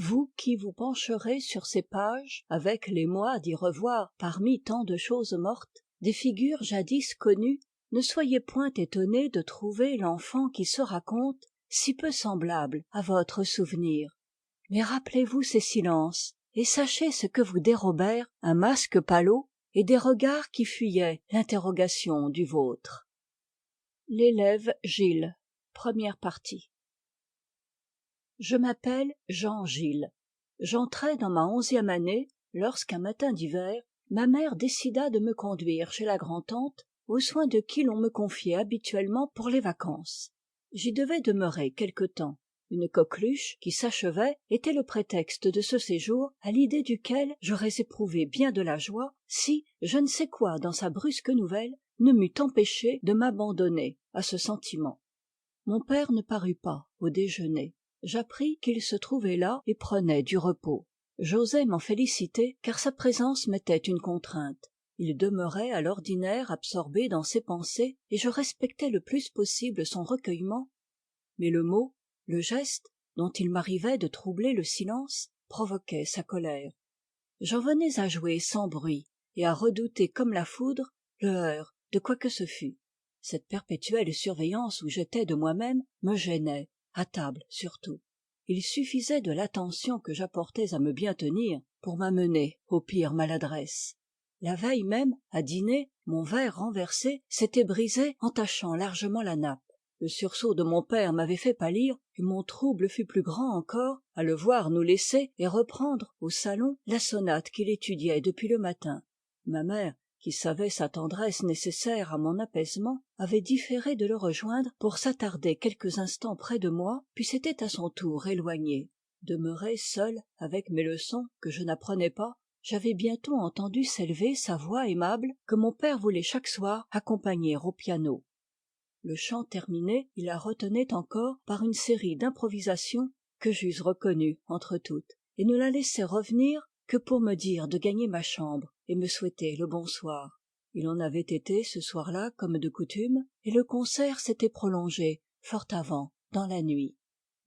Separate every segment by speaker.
Speaker 1: vous qui vous pencherez sur ces pages, avec l'émoi d'y revoir, parmi tant de choses mortes, des figures jadis connues, ne soyez point étonné de trouver l'enfant qui se raconte si peu semblable à votre souvenir. Mais rappelez-vous ces silences, et sachez ce que vous dérobèrent un masque palot et des regards qui fuyaient l'interrogation du vôtre. L'élève Gilles, première partie. Je m'appelle Jean Gilles. J'entrais dans ma 11e année lorsqu'un matin d'hiver, ma mère décida de me conduire chez la grand-tante, aux soins de qui l'on me confiait habituellement pour les vacances. J'y devais demeurer quelque temps. Une coqueluche qui s'achevait était le prétexte de ce séjour, à l'idée duquel j'aurais éprouvé bien de la joie si je ne sais quoi dans sa brusque nouvelle ne m'eût empêché de m'abandonner à ce sentiment. Mon père ne parut pas au déjeuner. J'appris qu'il se trouvait là et prenait du repos. J'osai m'en féliciter car sa présence m'était une contrainte. Il demeurait à l'ordinaire absorbé dans ses pensées et je respectais le plus possible son recueillement, mais le mot, le geste, dont il m'arrivait de troubler le silence, provoquait sa colère. J'en venais à jouer sans bruit et à redouter comme la foudre le heurt de quoi que ce fût. Cette perpétuelle surveillance où j'étais de moi-même me gênait, à table surtout. Il suffisait de l'attention que j'apportais à me bien tenir pour m'amener aux pires maladresses. La veille même, à dîner, mon verre renversé s'était brisé en tachant largement la nappe. Le sursaut de mon père m'avait fait pâlir et mon trouble fut plus grand encore à le voir nous laisser et reprendre au salon la sonate qu'il étudiait depuis le matin. Ma mère, qui savait sa tendresse nécessaire à mon apaisement, avait différé de le rejoindre pour s'attarder quelques instants près de moi, puis s'était à son tour éloignée. Demeuré seul avec mes leçons que je n'apprenais pas, j'avais bientôt entendu s'élever sa voix aimable que mon père voulait chaque soir accompagner au piano. Le chant terminé, il la retenait encore par une série d'improvisations que j'eusse reconnues entre toutes, et ne la laissait revenir que pour me dire de gagner ma chambre et me souhaiter le bonsoir. Il en avait été ce soir-là comme de coutume, et le concert s'était prolongé fort avant, dans la nuit.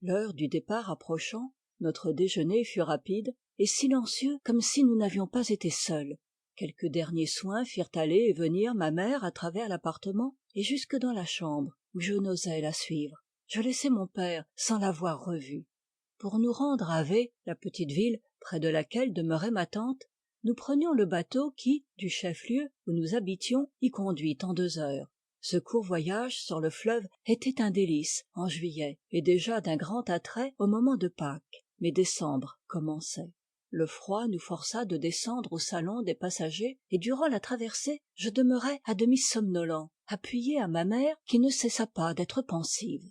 Speaker 1: L'heure du départ approchant, notre déjeuner fut rapide et silencieux comme si nous n'avions pas été seuls. Quelques derniers soins firent aller et venir ma mère à travers l'appartement et jusque dans la chambre où je n'osais la suivre. Je laissai mon père sans l'avoir revu. Pour nous rendre à V, la petite ville près de laquelle demeurait ma tante, nous prenions le bateau qui, du chef-lieu où nous habitions, y conduit en 2 heures. Ce court voyage sur le fleuve était un délice en juillet et déjà d'un grand attrait au moment de Pâques, mais décembre commençait. Le froid nous força de descendre au salon des passagers et durant la traversée, je demeurai à demi somnolent, appuyé à ma mère qui ne cessa pas d'être pensive.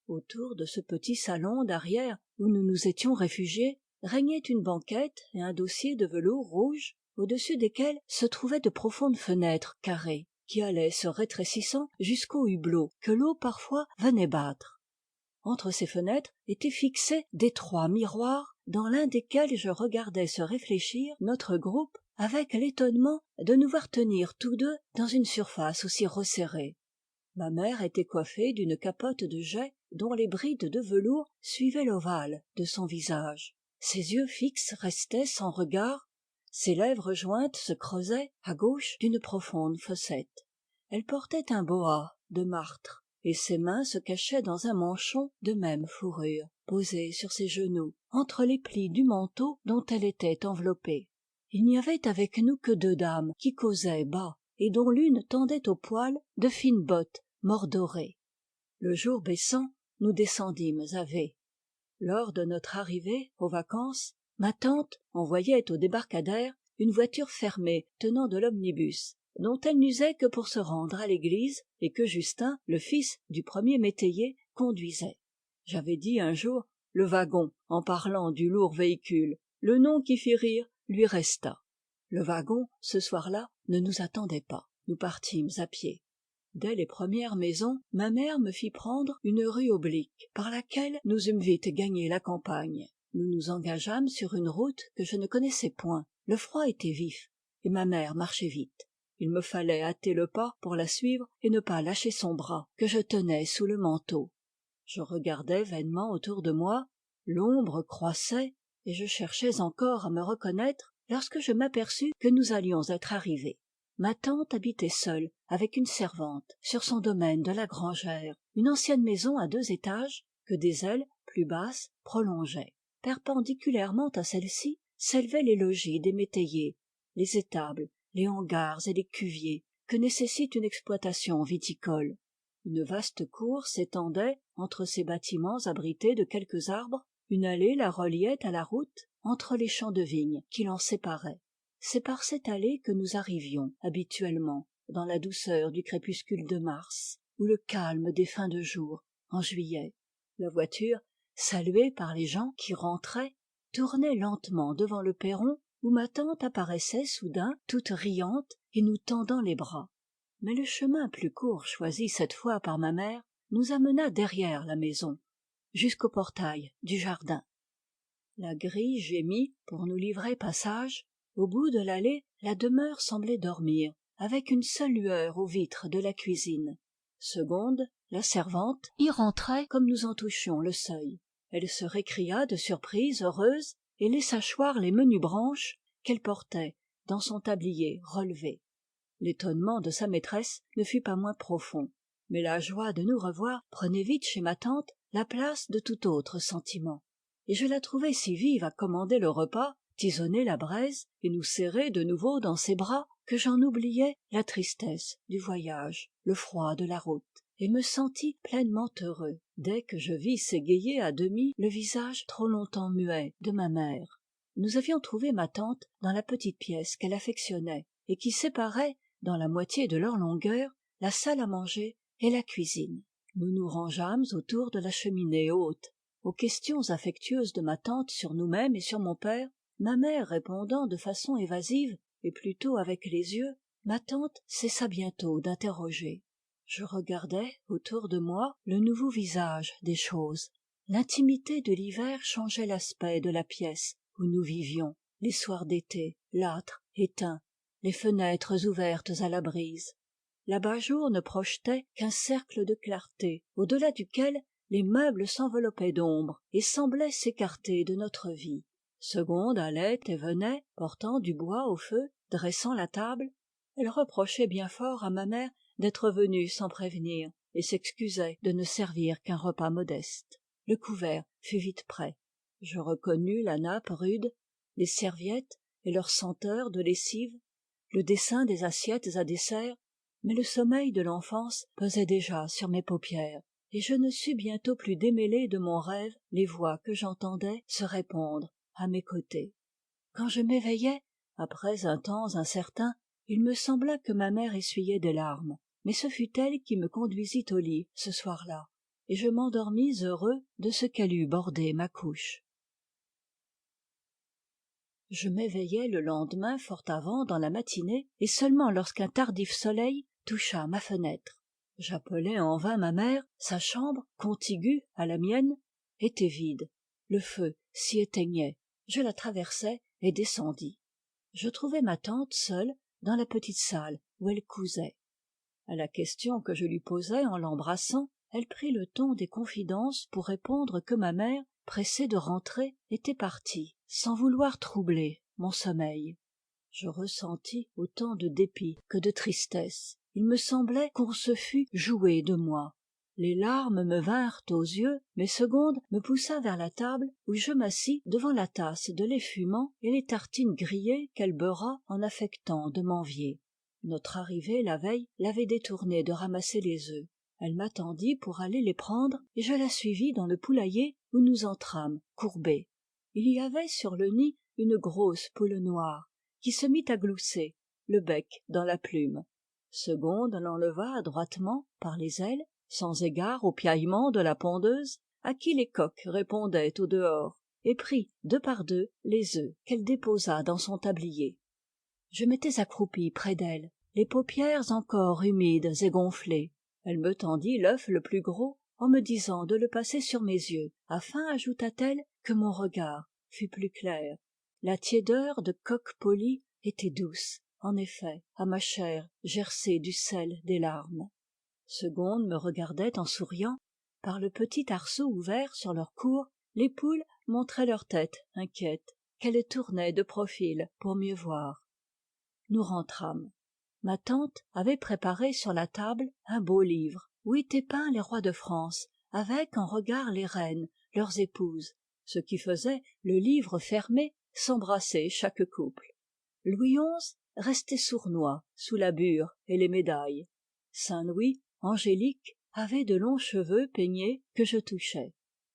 Speaker 1: Autour de ce petit salon d'arrière où nous nous étions réfugiés, régnait une banquette et un dossier de velours rouge, au-dessus desquels se trouvaient de profondes fenêtres carrées, qui allaient se rétrécissant jusqu'au hublot que l'eau parfois venait battre. Entre ces fenêtres étaient fixés d'étroits miroirs dans l'un desquels je regardais se réfléchir notre groupe avec l'étonnement de nous voir tenir tous deux dans une surface aussi resserrée. Ma mère était coiffée d'une capote de jais dont les brides de velours suivaient l'ovale de son visage. Ses yeux fixes restaient sans regard, ses lèvres jointes se creusaient à gauche d'une profonde fossette. Elle portait un boa de martre et ses mains se cachaient dans un manchon de même fourrure, posé sur ses genoux, entre les plis du manteau dont elle était enveloppée. Il n'y avait avec nous que 2 dames qui causaient bas, et dont l'une tendait au poil de fines bottes mordorées. Le jour baissant, nous descendîmes à V. Lors de notre arrivée aux vacances, ma tante envoyait au débarcadère une voiture fermée tenant de l'omnibus, dont elle n'usait que pour se rendre à l'église et que Justin, le fils du premier métayer, conduisait. J'avais dit un jour le wagon en parlant du lourd véhicule. Le nom qui fit rire lui resta. Le wagon, ce soir-là, ne nous attendait pas. Nous partîmes à pied. Dès les premières maisons, ma mère me fit prendre une rue oblique, par laquelle nous eûmes vite gagné la campagne. Nous nous engageâmes sur une route que je ne connaissais point. Le froid était vif, et ma mère marchait vite. Il me fallait hâter le pas pour la suivre et ne pas lâcher son bras, que je tenais sous le manteau. Je regardais vainement autour de moi, l'ombre croissait, et je cherchais encore à me reconnaître lorsque je m'aperçus que nous allions être arrivés. Ma tante habitait seule avec une servante sur son domaine de la Grangère, une ancienne maison à 2 étages que des ailes plus basses prolongeaient. Perpendiculairement à celle-ci s'élevaient les logis des métayers, les étables, les hangars et les cuviers que nécessite une exploitation viticole. Une vaste cour s'étendait entre ces bâtiments abrités de quelques arbres, une allée la reliait à la route entre les champs de vignes qui l'en séparaient. C'est par cette allée que nous arrivions habituellement dans la douceur du crépuscule de mars ou le calme des fins de jour en juillet. La voiture, saluée par les gens qui rentraient, tournait lentement devant le perron où ma tante apparaissait soudain toute riante et nous tendant les bras. Mais le chemin plus court choisi cette fois par ma mère nous amena derrière la maison, jusqu'au portail du jardin. La grille gémit pour nous livrer passage. Au bout de l'allée, la demeure semblait dormir, avec une seule lueur aux vitres de la cuisine. Segonde, la servante, y rentrait comme nous en touchions le seuil. Elle se récria de surprise heureuse et laissa choir les menues branches qu'elle portait dans son tablier relevé. L'étonnement de sa maîtresse ne fut pas moins profond, mais la joie de nous revoir prenait vite chez ma tante la place de tout autre sentiment. Et je la trouvai si vive à commander le repas, tisonner la braise et nous serrer de nouveau dans ses bras que j'en oubliai la tristesse du voyage, le froid de la route, et me sentis pleinement heureux dès que je vis s'égayer à demi le visage trop longtemps muet de ma mère. Nous avions trouvé ma tante dans la petite pièce qu'elle affectionnait et qui séparait, dans la moitié de leur longueur, la salle à manger et la cuisine. Nous nous rangeâmes autour de la cheminée haute. Aux questions affectueuses de ma tante sur nous-mêmes et sur mon père, ma mère répondant de façon évasive et plutôt avec les yeux, ma tante cessa bientôt d'interroger. Je regardais autour de moi le nouveau visage des choses. L'intimité de l'hiver changeait l'aspect de la pièce où nous vivions, les soirs d'été, l'âtre éteint, les fenêtres ouvertes à la brise. L'abat-jour ne projetait qu'un cercle de clarté, au-delà duquel les meubles s'enveloppaient d'ombre et semblaient s'écarter de notre vie. Segonde allait et venait, portant du bois au feu, dressant la table. Elle reprochait bien fort à ma mère d'être venue sans prévenir et s'excusait de ne servir qu'un repas modeste. Le couvert fut vite prêt. Je reconnus la nappe rude, les serviettes et leur senteur de lessive, le dessin des assiettes à dessert, mais le sommeil de l'enfance pesait déjà sur mes paupières, et je ne sus bientôt plus démêler de mon rêve les voix que j'entendais se répondre à mes côtés. Quand je m'éveillai, après un temps incertain, il me sembla que ma mère essuyait des larmes, mais ce fut elle qui me conduisit au lit ce soir-là, et je m'endormis heureux de ce qu'elle eût bordé ma couche. Je m'éveillai le lendemain fort avant dans la matinée, et seulement lorsqu'un tardif soleil toucha ma fenêtre. J'appelai en vain ma mère, sa chambre, contiguë à la mienne, était vide. Le feu s'y éteignait. Je la traversai et descendis. Je trouvai ma tante seule dans la petite salle où elle cousait. À la question que je lui posai en l'embrassant, elle prit le ton des confidences pour répondre que ma mère, pressée de rentrer, était partie, sans vouloir troubler mon sommeil. Je ressentis autant de dépit que de tristesse. Il me semblait qu'on se fût joué de moi. Les larmes me vinrent aux yeux, mais Segonde me poussa vers la table où je m'assis devant la tasse de lait fumant et les tartines grillées qu'elle beurra en affectant de m'envier. Notre arrivée la veille l'avait détournée de ramasser les œufs. Elle m'attendit pour aller les prendre et je la suivis dans le poulailler où nous entrâmes, courbés. Il y avait sur le nid une grosse poule noire qui se mit à glousser, le bec dans la plume. Segonde l'enleva adroitement par les ailes, sans égard au piaillement de la pondeuse, à qui les coqs répondaient au dehors, et prit deux par deux les œufs qu'elle déposa dans son tablier. Je m'étais accroupi près d'elle, les paupières encore humides et gonflées. Elle me tendit l'œuf le plus gros en me disant de le passer sur mes yeux, afin, ajouta-t-elle, que mon regard fût plus clair. La tiédeur de coq poli était douce, en effet, à ma chair gercée du sel des larmes. Segonde me regardait en souriant. Par le petit arceau ouvert sur leur cour, les poules montraient leur tête inquiète, qu'elles tournaient de profil pour mieux voir. Nous rentrâmes. Ma tante avait préparé sur la table un beau livre où étaient peints les rois de France, avec en regard les reines, leurs épouses, ce qui faisait, le livre fermé, s'embrasser chaque couple. Louis XI restait sournois sous la bure et les médailles. Saint Louis, angélique, avait de longs cheveux peignés que je touchais.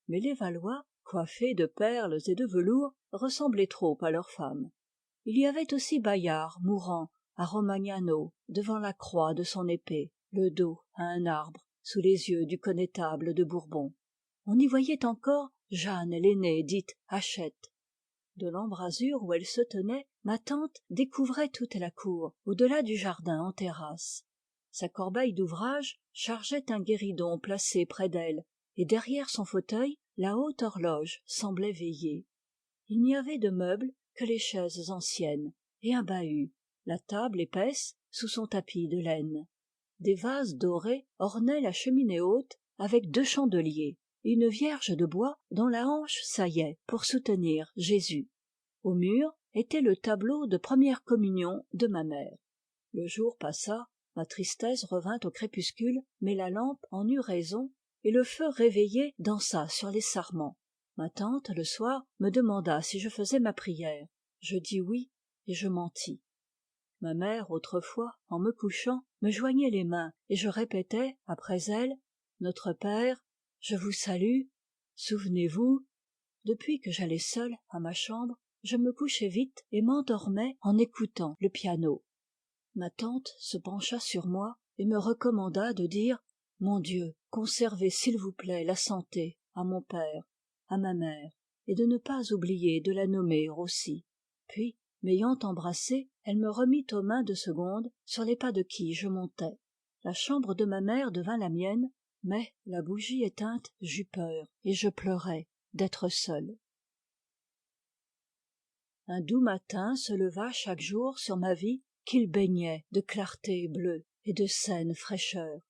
Speaker 1: Mais les Valois, coiffés de perles et de velours, ressemblaient trop à leurs femmes. Il y avait aussi Bayard mourant à Romagnano devant la croix de son épée, le dos à un arbre, sous les yeux du connétable de Bourbon. On y voyait encore Jeanne l'aînée dite Hachette. De l'embrasure où elle se tenait, ma tante découvrait toute la cour, au-delà du jardin en terrasse. Sa corbeille d'ouvrage chargeait un guéridon placé près d'elle, et derrière son fauteuil, la haute horloge semblait veiller. Il n'y avait de meubles que les chaises anciennes, et un bahut, la table épaisse sous son tapis de laine. Des vases dorés ornaient la cheminée haute avec 2 chandeliers, et une vierge de bois dont la hanche saillait pour soutenir Jésus. Au mur était le tableau de première communion de ma mère. Le jour passa, ma tristesse revint au crépuscule, mais la lampe en eut raison, et le feu réveillé dansa sur les sarments. Ma tante, le soir, me demanda si je faisais ma prière. Je dis oui, et je mentis. Ma mère, autrefois, en me couchant, me joignait les mains, et je répétais, après elle, « Notre Père, je vous salue, souvenez-vous ». Depuis que j'allais seule à ma chambre, je me couchais vite et m'endormais en écoutant le piano. Ma tante se pencha sur moi et me recommanda de dire « Mon Dieu, conservez s'il vous plaît la santé à mon père, à ma mère, et de ne pas oublier de la nommer aussi. » Puis, m'ayant embrassé, elle me remit aux mains 2 secondes sur les pas de qui je montais. La chambre de ma mère devint la mienne, mais, la bougie éteinte, j'eus peur, et je pleurais d'être seule. Un doux matin se leva chaque jour sur ma vie qu'il baignait de clarté bleue et de saine fraîcheur.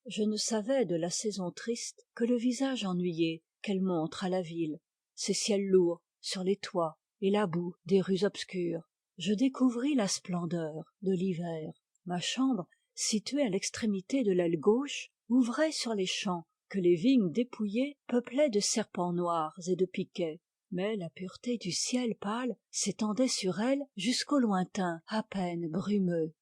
Speaker 1: Je ne savais de la saison triste que le visage ennuyé qu'elle montre à la ville, ses ciels lourds sur les toits et la boue des rues obscures. Je découvris la splendeur de l'hiver. Ma chambre, située à l'extrémité de l'aile gauche, ouvrait sur les champs que les vignes dépouillées peuplaient de serpents noirs et de piquets. Mais la pureté du ciel pâle s'étendait sur elle jusqu'au lointain à peine brumeux.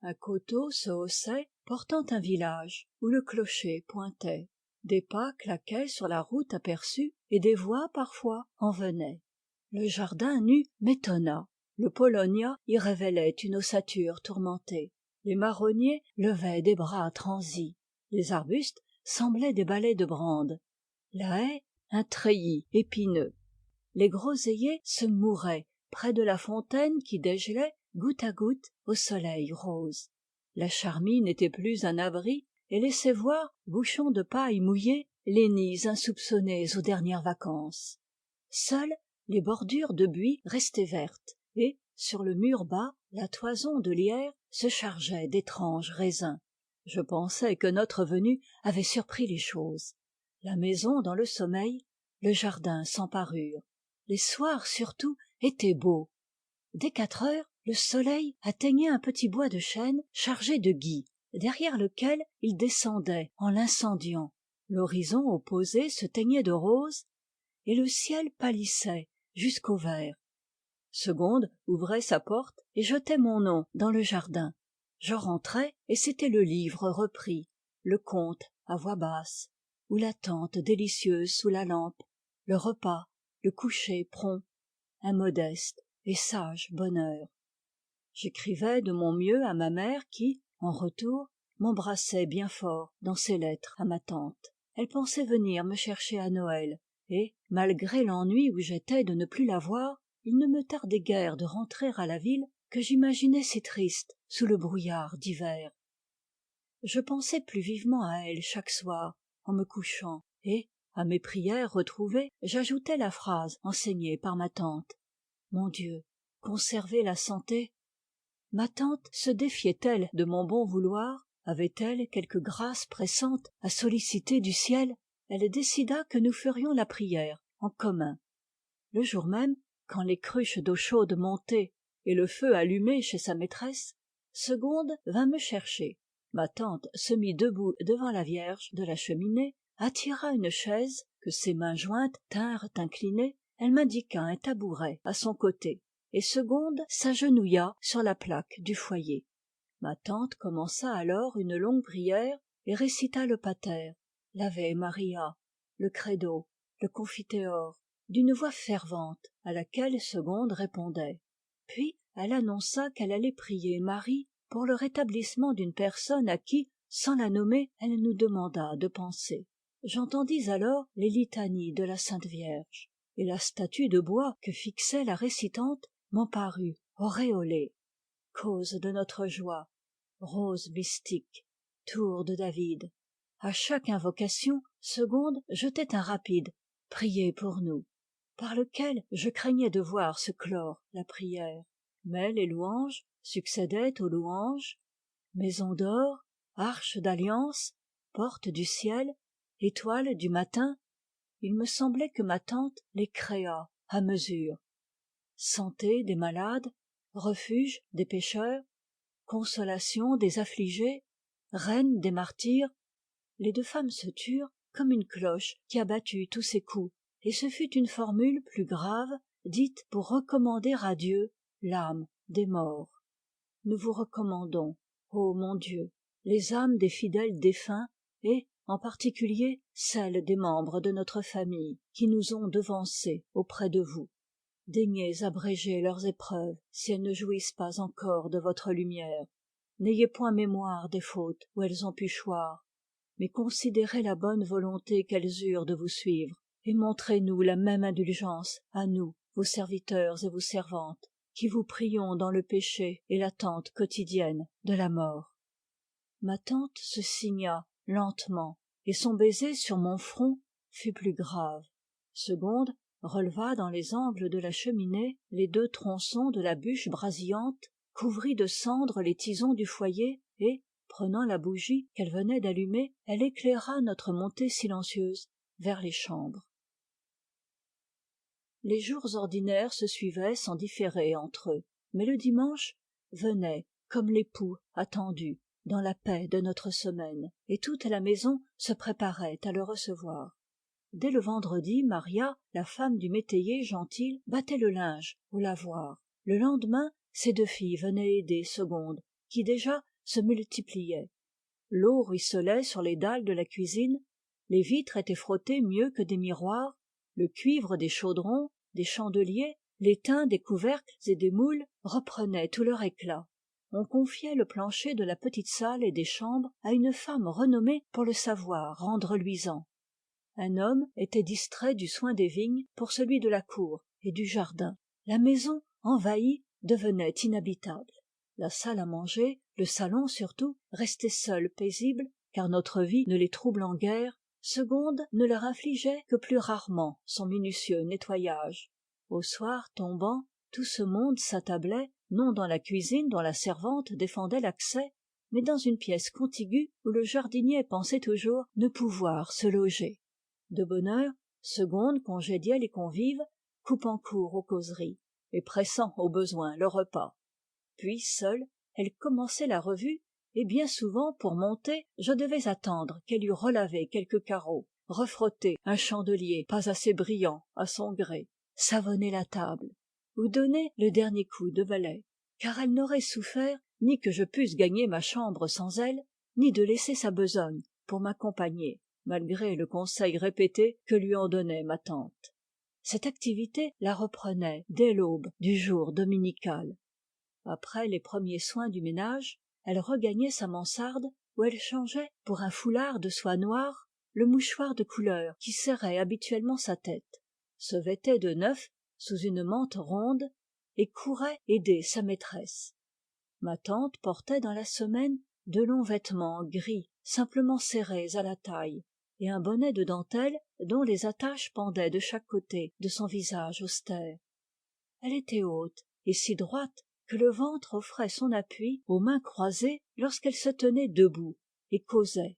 Speaker 1: Un coteau se haussait, portant un village où le clocher pointait. Des pas claquaient sur la route aperçue et des voix parfois en venaient. Le jardin nu m'étonna. Le paulownia y révélait une ossature tourmentée. Les marronniers levaient des bras transis. Les arbustes semblaient des balais de brande. La haie, un treillis épineux. Les groseilliers se mouraient près de la fontaine qui dégelait goutte à goutte au soleil rose. La charmille n'était plus un abri et laissait voir, bouchons de paille mouillée, les nids insoupçonnés aux dernières vacances. Seules les bordures de buis restaient vertes et, sur le mur bas, la toison de lierre se chargeait d'étranges raisins. Je pensais que notre venue avait surpris les choses. La maison dans le sommeil, le jardin sans parure. Les soirs surtout étaient beaux. Dès 4 heures, le soleil atteignait un petit bois de chêne chargé de gui, derrière lequel il descendait en l'incendiant. L'horizon opposé se teignait de rose et le ciel pâlissait jusqu'au vert. Segonde ouvrait sa porte et jetait mon nom dans le jardin. Je rentrais et c'était le livre repris, le conte à voix basse, ou l'attente délicieuse sous la lampe, le repas, le coucher prompt, un modeste et sage bonheur. J'écrivais de mon mieux à ma mère qui, en retour, m'embrassait bien fort dans ses lettres à ma tante. Elle pensait venir me chercher à Noël, et, malgré l'ennui où j'étais de ne plus la voir, il ne me tardait guère de rentrer à la ville que j'imaginais si triste sous le brouillard d'hiver. Je pensais plus vivement à elle chaque soir, en me couchant, et, à mes prières retrouvées, j'ajoutais la phrase enseignée par ma tante. Mon Dieu, conservez la santé. Ma tante se défiait-elle de mon bon vouloir? Avait-elle quelque grâce pressante à solliciter du ciel? Elle décida que nous ferions la prière en commun. Le jour même, quand les cruches d'eau chaude montées et le feu allumé chez sa maîtresse, Segonde vint me chercher. Ma tante se mit debout devant la Vierge de la cheminée, attira une chaise que ses mains jointes tinrent inclinée, elle m'indiqua un tabouret à son côté, et Segonde s'agenouilla sur la plaque du foyer. Ma tante commença alors une longue prière et récita le pater, l'Ave Maria, le credo, le confiteor, d'une voix fervente à laquelle Segonde répondait. Puis elle annonça qu'elle allait prier Marie pour le rétablissement d'une personne à qui, sans la nommer, elle nous demanda de penser. J'entendis alors les litanies de la Sainte Vierge, et la statue de bois que fixait la récitante m'en parut auréolée. Cause de notre joie, rose mystique, tour de David. À chaque invocation, Segonde jetait un rapide « Priez pour nous », par lequel je craignais de voir se clore la prière. Mais les louanges succédaient aux louanges, maison d'or, arche d'alliance, porte du ciel, étoile du matin, il me semblait que ma tante les créa à mesure. Santé des malades, refuge des pécheurs, consolation des affligés, reine des martyrs, les deux femmes se turent comme une cloche qui a battu tous ses coups, et ce fut une formule plus grave, dite pour recommander à Dieu l'âme des morts. Nous vous recommandons, ô mon Dieu, les âmes des fidèles défunts et, en particulier, celles des membres de notre famille qui nous ont devancés auprès de vous. Daignez abréger leurs épreuves si elles ne jouissent pas encore de votre lumière. N'ayez point mémoire des fautes où elles ont pu choir, mais considérez la bonne volonté qu'elles eurent de vous suivre, et montrez-nous la même indulgence à nous, vos serviteurs et vos servantes, qui vous prions dans le péché et l'attente quotidienne de la mort. Ma tante se signa lentement, et son baiser sur mon front fut plus grave. Segonde releva dans les angles de la cheminée les deux tronçons de la bûche brasillante, couvrit de cendres les tisons du foyer, et, prenant la bougie qu'elle venait d'allumer, elle éclaira notre montée silencieuse vers les chambres. Les jours ordinaires se suivaient sans différer entre eux, mais le dimanche venait comme l'époux attendu dans la paix de notre semaine, et toute la maison se préparait à le recevoir. Dès le vendredi, Maria, la femme du métayer gentil, battait le linge au lavoir. Le lendemain, ses deux filles venaient aider Segonde, qui déjà se multipliait. L'eau ruisselait sur les dalles de la cuisine, les vitres étaient frottées mieux que des miroirs, le cuivre des chaudrons, des chandeliers, l'étain des couvercles et des moules reprenaient tout leur éclat. On confiait le plancher de la petite salle et des chambres à une femme renommée pour le savoir rendre luisant. Un homme était distrait du soin des vignes pour celui de la cour et du jardin. La maison, envahie, devenait inhabitable. La salle à manger, le salon surtout, restaient seuls paisibles, car notre vie ne les troublant guère, Segonde ne leur infligeait que plus rarement son minutieux nettoyage. Au soir tombant, tout ce monde s'attablait, non dans la cuisine dont la servante défendait l'accès, mais dans une pièce contiguë où le jardinier pensait toujours ne pouvoir se loger. De bonne heure, Segonde congédiait les convives, coupant court aux causeries, et pressant au besoin le repas. Puis, seule, elle commençait la revue, et bien souvent, pour monter, je devais attendre qu'elle eût relavé quelques carreaux, refrotté un chandelier pas assez brillant à son gré, savonné la table, ou donné le dernier coup de balai, car elle n'aurait souffert ni que je pusse gagner ma chambre sans elle, ni de laisser sa besogne pour m'accompagner, malgré le conseil répété que lui en donnait ma tante. Cette activité la reprenait dès l'aube du jour dominical. Après les premiers soins du ménage, elle regagnait sa mansarde où elle changeait pour un foulard de soie noire le mouchoir de couleur qui serrait habituellement sa tête, se vêtait de neuf sous une mante ronde et courait aider sa maîtresse. Ma tante portait dans la semaine de longs vêtements gris simplement serrés à la taille et un bonnet de dentelle dont les attaches pendaient de chaque côté de son visage austère. Elle était haute et si droite que le ventre offrait son appui aux mains croisées lorsqu'elle se tenait debout et causait.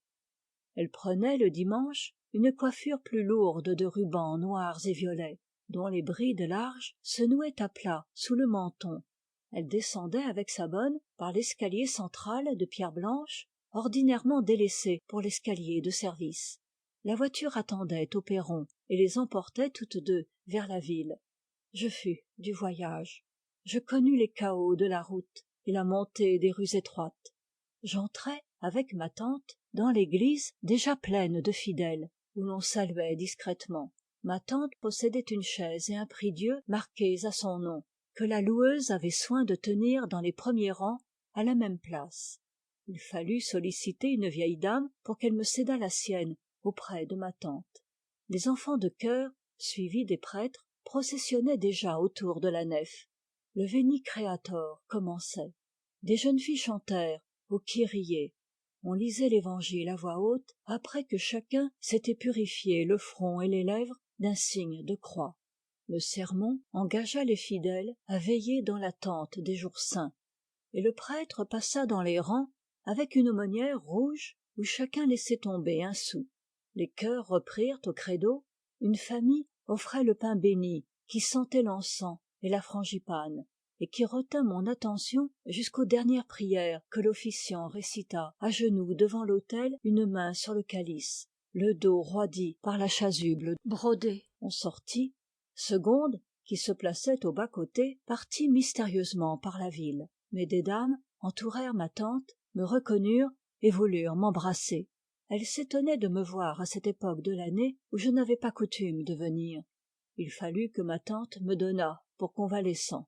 Speaker 1: Elle prenait le dimanche une coiffure plus lourde de rubans noirs et violets, dont les brides larges se nouaient à plat sous le menton. Elle descendait avec sa bonne par l'escalier central de pierre blanche, ordinairement délaissé pour l'escalier de service. La voiture attendait au perron et les emportait toutes deux vers la ville. Je fus du voyage. Je connus les cahots de la route et la montée des rues étroites. J'entrai avec ma tante dans l'église déjà pleine de fidèles, où l'on saluait discrètement. Ma tante possédait une chaise et un prie-dieu marqués à son nom, que la loueuse avait soin de tenir dans les premiers rangs à la même place. Il fallut solliciter une vieille dame pour qu'elle me cédât la sienne auprès de ma tante. Les enfants de chœur, suivis des prêtres, processionnaient déjà autour de la nef. Le Veni Creator commençait. Des jeunes filles chantèrent au Kyrie. On lisait l'évangile à voix haute après que chacun s'était purifié le front et les lèvres d'un signe de croix. Le sermon engagea les fidèles à veiller dans l'attente des jours saints, et le prêtre passa dans les rangs avec une aumônière rouge où chacun laissait tomber un sou. Les chœurs reprirent au credo, une famille offrait le pain bénit qui sentait l'encens et la frangipane, et qui retint mon attention jusqu'aux dernières prières que l'officiant récita à genoux devant l'autel, une main sur le calice, le dos roidi par la chasuble brodée. On sortit. Segonde, qui se plaçait au bas-côté, partit mystérieusement par la ville. Mais des dames entourèrent ma tante, me reconnurent et voulurent m'embrasser. Elles s'étonnaient de me voir à cette époque de l'année où je n'avais pas coutume de venir. Il fallut que ma tante me donnât pour convalescent.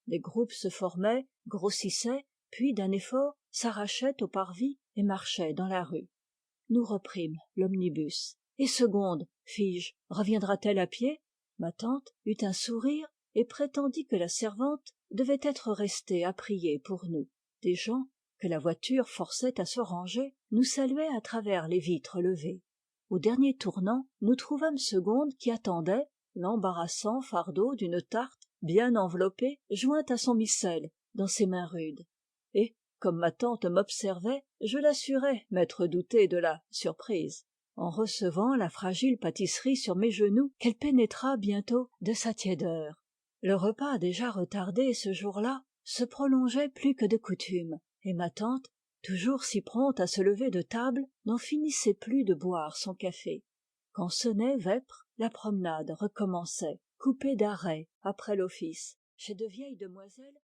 Speaker 1: Des groupes se formaient, grossissaient, puis d'un effort s'arrachaient au parvis et marchaient dans la rue. Nous reprîmes l'omnibus. Et Segonde, fis-je, reviendra-t-elle à pied? Ma tante eut un sourire et prétendit que la servante devait être restée à prier pour nous. Des gens que la voiture forçait à se ranger nous saluaient à travers les vitres levées. Au dernier tournant, nous trouvâmes Segonde qui attendait, l'embarrassant fardeau d'une tarte bien enveloppée jointe à son missel dans ses mains rudes. Et, comme ma tante m'observait, je l'assurai m'être douté de la surprise, en recevant la fragile pâtisserie sur mes genoux, qu'elle pénétra bientôt de sa tiédeur. Le repas déjà retardé ce jour-là se prolongeait plus que de coutume, et ma tante, toujours si prompte à se lever de table, n'en finissait plus de boire son café. Quand sonnait vêpres, la promenade recommençait, coupée d'arrêts après l'office, chez de vieilles demoiselles.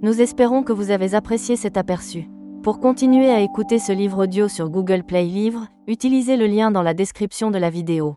Speaker 2: Nous espérons que vous avez apprécié cet aperçu. Pour continuer à écouter ce livre audio sur Google Play Livres, utilisez le lien dans la description de la vidéo.